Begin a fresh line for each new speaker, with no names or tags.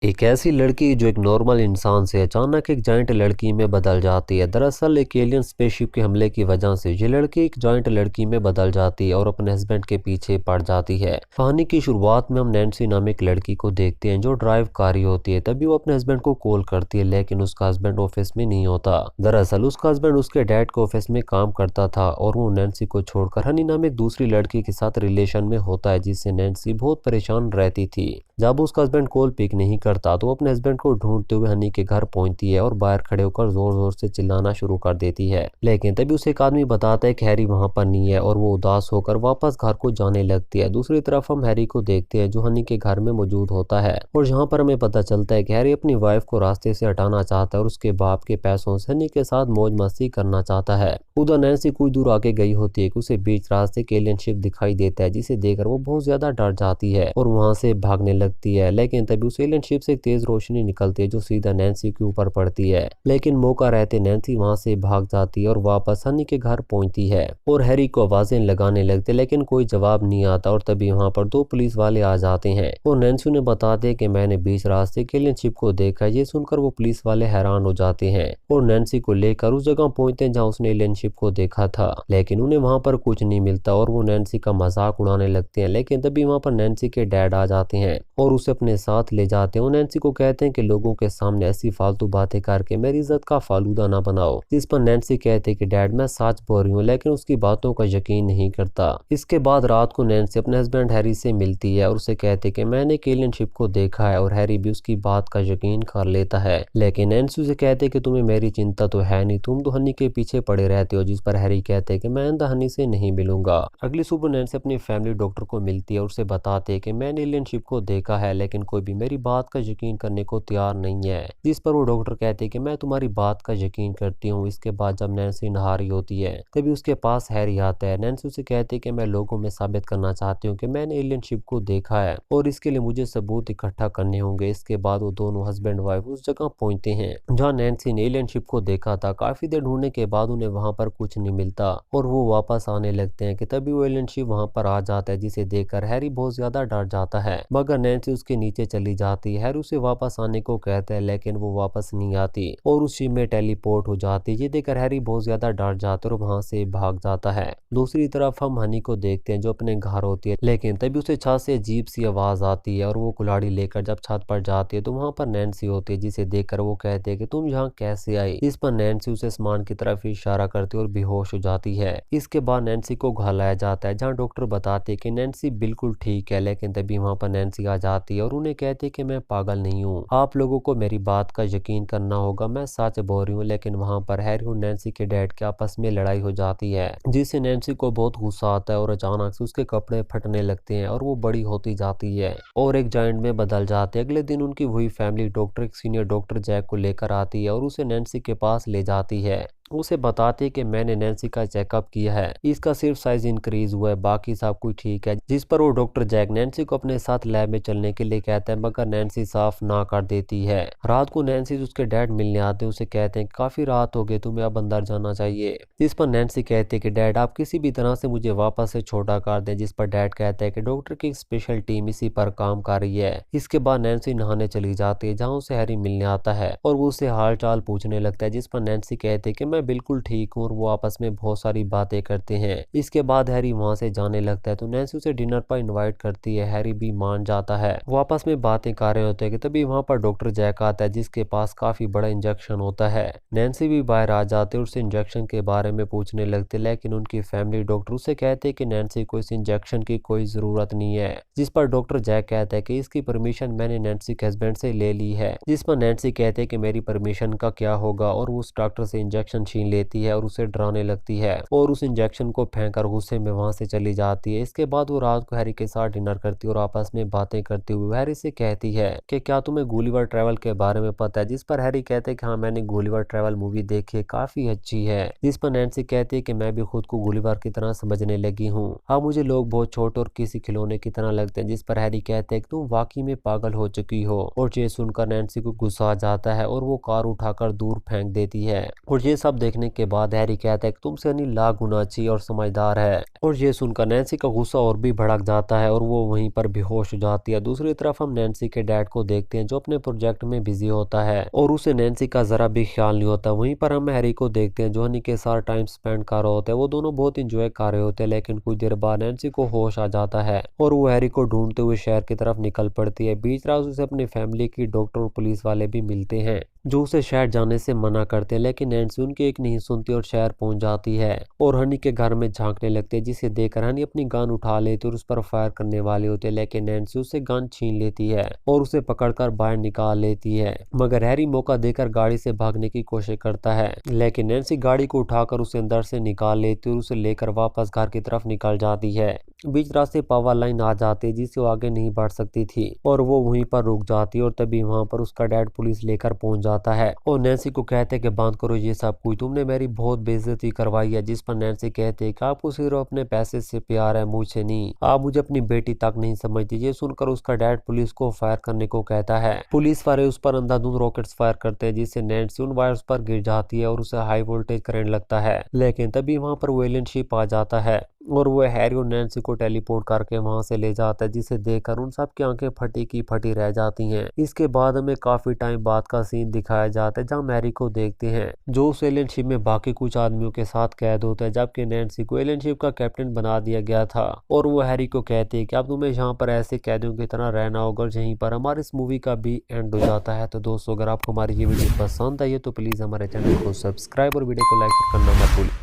एक ऐसी लड़की जो एक नॉर्मल इंसान से अचानक एक जाइंट लड़की में बदल जाती है। दरअसल एक एलियन स्पेसशिप के हमले की वजह से ये लड़की एक जाइंट लड़की में बदल जाती है और अपने हस्बैंड के पीछे पड़ जाती है। कहानी की शुरुआत में हम नैन्सी नामक लड़की को देखते हैं जो ड्राइव कर रही होती है। तभी वो अपने हस्बैंड को कॉल करती है, लेकिन उसका हस्बैंड ऑफिस में नहीं होता। दरअसल उसका हस्बैंड उसके डैड के ऑफिस में काम करता था और वो नैन्सी को छोड़कर हनी नामक दूसरी लड़की के साथ रिलेशन में होता है, जिससे नैन्सी बहुत परेशान रहती थी। जब उसका हस्बैंड कॉल पिक नहीं करता तो वो अपने हस्बैंड को ढूंढते हुए हनी के घर पहुंचती है और बाहर खड़े होकर जोर जोर से चिल्लाना शुरू कर देती है। लेकिन तभी उसे एक आदमी बताता है कि हैरी वहां पर नहीं है और वो उदास होकर वापस घर को जाने लगती है। दूसरी तरफ हम हैरी को देखते हैं जो हनी के घर में मौजूद होता है और यहाँ पर हमें पता चलता है कि हैरी अपनी वाइफ को रास्ते से हटाना चाहता है और उसके बाप के पैसों से हनी के साथ मौज मस्ती करना चाहता है। उधर नैन्सी कुछ दूर आगे गई होती है कि उसे बीच रास्ते के एलियन शिप दिखाई देता है, जिसे देखकर वो बहुत ज्यादा डर जाती है और वहां से भागने लगती है। लेकिन तभी उस एलियन शिप से एक तेज रोशनी निकलती है जो सीधा नैन्सी के ऊपर पड़ती है। लेकिन मौका रहते नैन्सी वहां से भाग जाती है और वापस हनी के घर पहुंचती है और हैरी को आवाजें लगाने लगते, लेकिन कोई जवाब नहीं आता। और तभी वहां पर दो पुलिस वाले आ जाते हैं और नैन्सी ने बताते कि मैंने बीच रास्ते के एलियन शिप को देखा। ये सुनकर वो पुलिस वाले हैरान हो जाते हैं और नैन्सी को लेकर उस जगह पहुंचते हैं जहाँ उसने एलियन शिप को देखा था, लेकिन उन्हें वहां पर कुछ नहीं मिलता और वो नैन्सी का मजाक उड़ाने लगते हैं। लेकिन तभी वहां पर नैन्सी के डैड आ जाते हैं और उसे अपने साथ ले जाते हैं। वो नैन्सी को कहते हैं कि लोगों के सामने ऐसी फालतू बातें करके मेरी इज्जत का फालूदा ना बनाओ। जिस पर नैन्सी कहते हैं कि डैड मैं सच बोल रही हूँ, लेकिन उसकी बातों का यकीन नहीं करता। इसके बाद रात को नैन्सी अपने हस्बैंड हैरी से मिलती है और उसे कहते कि मैंने एक एलियन शिप को देखा है और हैरी भी उसकी बात का यकीन कर लेता है। लेकिन नैन्सी उसे कहते कि तुम्हें मेरी चिंता तो है नहीं, तुम तो हनी के पीछे पड़े रहते हो। जिस पर हैरी कहते हैं कि मैं आइंदा हनी से नहीं मिलूंगा। अगली सुबह नैन्सी अपनी फैमिली डॉक्टर को मिलती है और उसे बताते हैं कि मैंने एलियन शिप को देखा है, लेकिन कोई भी मेरी बात का यकीन करने को तैयार नहीं है। जिस पर वो डॉक्टर कहते हैं कि मैं तुम्हारी बात का यकीन करती हूँ। इसके बाद जब नैन्सी नहा रही होती है तभी उसके पास हैरी आता है। नैन्सी उसे कहती है कि मैं लोगों में साबित करना चाहती हूँ कि मैंने एलियन शिप को देखा है और इसके लिए मुझे सबूत इकट्ठा करने होंगे। इसके बाद वो दोनों हस्बैंड वाइफ उस जगह पहुंचते हैं जहाँ नैन्सी ने एलियन शिप को देखा था। काफी देर ढूंढने के बाद उन्हें वहां पर कुछ नहीं मिलता और वो वापस आने लगते हैं कि तभी वो एलियन शिप वहां पर आ जाता है, जिसे देखकर हैरी बहुत ज्यादा डर जाता है। मगर नैन्सी उसके नीचे चली जाती है। हैरी उसे वापस आने को कहता है, लेकिन वो वापस नहीं आती और उस शिप में टेलीपोर्ट हो जाती है। ये देखकर हैरी बहुत ज्यादा डर जाता है और वहां से भाग जाता है। दूसरी तरफ हम हनी को देखते हैं जो अपने घर होती है, लेकिन तभी उसे छत से अजीब सी आवाज आती है और वो कुल्हाड़ी लेकर जब छत पर जाती है तो वहां पर नैन्सी होती है, जिसे देखकर वो कहते हैं कि तुम यहाँ कैसे आई। इस पर नैन्सी उसे आसमान की तरफ इशारा करती है और बेहोश हो जाती है। इसके बाद नैन्सी को घर लाया जाता है जहाँ डॉक्टर बताते हैं कि नैन्सी बिल्कुल ठीक है। लेकिन तभी वहां पर नैन्सी आ जाती है और उन्हें कहती है कि मैं पागल नहीं हूँ, आप लोगों को मेरी बात का यकीन करना होगा, मैं सच बोल रही हूँ। लेकिन वहां पर हैरी और नैन्सी के डैड के आपस में लड़ाई हो जाती है, जिससे नैन्सी को बहुत गुस्सा आता है और अचानक से उसके कपड़े फटने लगते हैं और वो बड़ी होती जाती है और एक जाइंट में बदल जाते हैं। अगले दिन उनकी वही फैमिली डॉक्टर एक सीनियर डॉक्टर जैक को लेकर आती है और उसे नैन्सी के पास ले जाती है। उसे बताते कि मैंने नैन्सी का चेकअप किया है, इसका सिर्फ साइज इंक्रीज हुआ है, बाकी सब कुछ ठीक है। जिस पर वो डॉक्टर जैक नैन्सी को अपने साथ लैब में चलने के लिए कहता है, मगर नैन्सी साफ ना कर देती है। रात को नैन्सी उसके डैड मिलने आते हैं, उसे कहते हैं काफी रात हो गई, तुम्हें अब अंदर जाना चाहिए। जिस पर नैन्सी कहते हैं कि डैड आप किसी भी तरह से मुझे वापस से छोटा कर दें। जिस पर डैड कहता है कि डॉक्टर की स्पेशल टीम इसी पर काम कर रही है। इसके बाद नैन्सी नहाने चली जाती है जहाँ उसे हैरी मिलने आता है और वो उससे हाल चाल पूछने लगता है। जिस पर नैन्सी कहते हैं कि मैं बिल्कुल ठीक हूँ और वो आपस में बहुत सारी बातें करते हैं। इसके बाद हैरी वहां से जाने लगता है तो नैन्सी उसे डिनर पर इनवाइट करती है। हैरी भी मान जाता है। वो आपस में बातें कर रहे होते हैं कि तभी वहां पर डॉक्टर जैक आता है, जिसके पास काफी बड़ा इंजेक्शन होता है। नैन्सी भी बाहर आ जाते और उसे इंजेक्शन के बारे में पूछने लगते, लेकिन उनकी फैमिली डॉक्टर उसे कहते कि नैन्सी को इस इंजेक्शन की कोई जरूरत नहीं है। जिस पर डॉक्टर जैक कहता है कि इसकी परमिशन मैंने नैन्सी के हस्बैंड से ले ली है। जिस पर नैन्सी कहते हैं कि मेरी परमिशन का क्या होगा और वो उस डॉक्टर से इंजेक्शन छीन लेती है और उसे डराने लगती है और उस इंजेक्शन को फेंककर गुस्से में वहां से चली जाती है। इसके बाद वो रात को हैरी के साथ डिनर करती है और आपस में बातें करती हुई हैरी से कहती है कि क्या तुम्हें गुलिवर ट्रैवल के बारे में पता है। जिस पर हैरी कहते हैं कि हाँ मैंने गुलिवर ट्रैवल मूवी देखी है, काफी अच्छी है। जिस पर नैन्सी कहती है कि मैं भी खुद को गुलिवर की तरह समझने लगी हूँ, अब मुझे लोग बहुत छोटे और किसी खिलौने की तरह लगते हैं। जिस पर हैरी कहते हैं कि तुम वाकई में पागल हो चुकी हो और ये सुनकर नैन्सी को गुस्सा आ जाता है और वो कार उठाकर दूर फेंक देती है और ये सब सब देखने के बाद हैरी कहता है कि तुमसे हनी लाख गुना अच्छी और समझदार है। और ये सुनकर नैन्सी का गुस्सा और भी भड़क जाता है और वो वहीं पर बेहोश हो जाती है। दूसरी तरफ हम नैन्सी के डैड को देखते हैं जो अपने प्रोजेक्ट में बिजी होता है और उसे नैन्सी का जरा भी ख्याल नहीं होता। वहीं पर हम हैरी को देखते हैं जो हनी के साथ टाइम स्पेंड कर रहा होता है। वो दोनों बहुत इंजॉय कर रहे होते हैं, लेकिन कुछ देर बाद नैन्सी को होश आ जाता है और वो हैरी को ढूंढते हुए शहर की तरफ निकल पड़ती है। बीच रास्ते उसे अपनी फैमिली की डॉक्टर और पुलिस वाले भी मिलते हैं जो उसे शहर जाने से मना करते हैं, लेकिन नैन्सी उनकी एक नहीं सुनती और शहर पहुंच जाती है और हनी के घर में झांकने लगते हैं, जिसे देखकर हनी अपनी गन उठा लेती है और उस पर फायर करने वाले होते हैं, लेकिन नैन्सी उससे गन छीन लेती है और उसे पकड़कर बाहर निकाल लेती है। मगर हैरी मौका देकर गाड़ी से भागने की कोशिश करता है, लेकिन नैन्सी गाड़ी को उठाकर उसे अंदर से निकाल लेती है और उसे लेकर वापस घर की तरफ निकल जाती है। बीच रास्ते पावर लाइन आ जाती है जिससे वो आगे नहीं बढ़ सकती थी और वो वहीं पर रुक जाती है और तभी वहां पर उसका डैड पुलिस लेकर पहुंच जाता है और नैन्सी को कहते हैं कि बंद करो ये सब कुछ, तुमने मेरी बहुत बेइज्जती करवाई है। जिस पर नैन्सी कहते हैं कि आपको सिर्फ अपने पैसे से प्यार है, मुझसे नहीं, आप मुझे अपनी बेटी तक नहीं समझती। ये सुनकर उसका डैड पुलिस को फायर करने को कहता है। पुलिस वाले उस पर अंधाधुंध रॉकेट्स फायर करते हैं जिससे नैन्सी उन वायर्स पर गिर जाती है और उसे हाई वोल्टेज करंट लगता है, लेकिन तभी वहां पर वो एलियन शिप आ जाता है और वो हैरी और नैन्सी को टेलीपोर्ट करके वहां से ले जाता है, जिसे देखकर उन सब की आंखें फटी की फटी रह जाती हैं। इसके बाद हमें काफी टाइम बाद का सीन दिखाया जाता है जहां मैरी को देखते हैं जो उस एलियन शिप में बाकी कुछ आदमियों के साथ कैद होता है, जबकि नैन्सी को एलियन शिप का कैप्टन बना दिया गया था और वो हैरी को कहते हैं कि अब तुम्हें यहाँ पर ऐसे कैदियों की तरह रहना होगा। और यहीं पर हमारी इस मूवी का भी एंड हो जाता है। तो दोस्तों, अगर आपको हमारी ये वीडियो पसंद आई है तो प्लीज हमारे चैनल को सब्सक्राइब और वीडियो को लाइक करना मत भूलिए।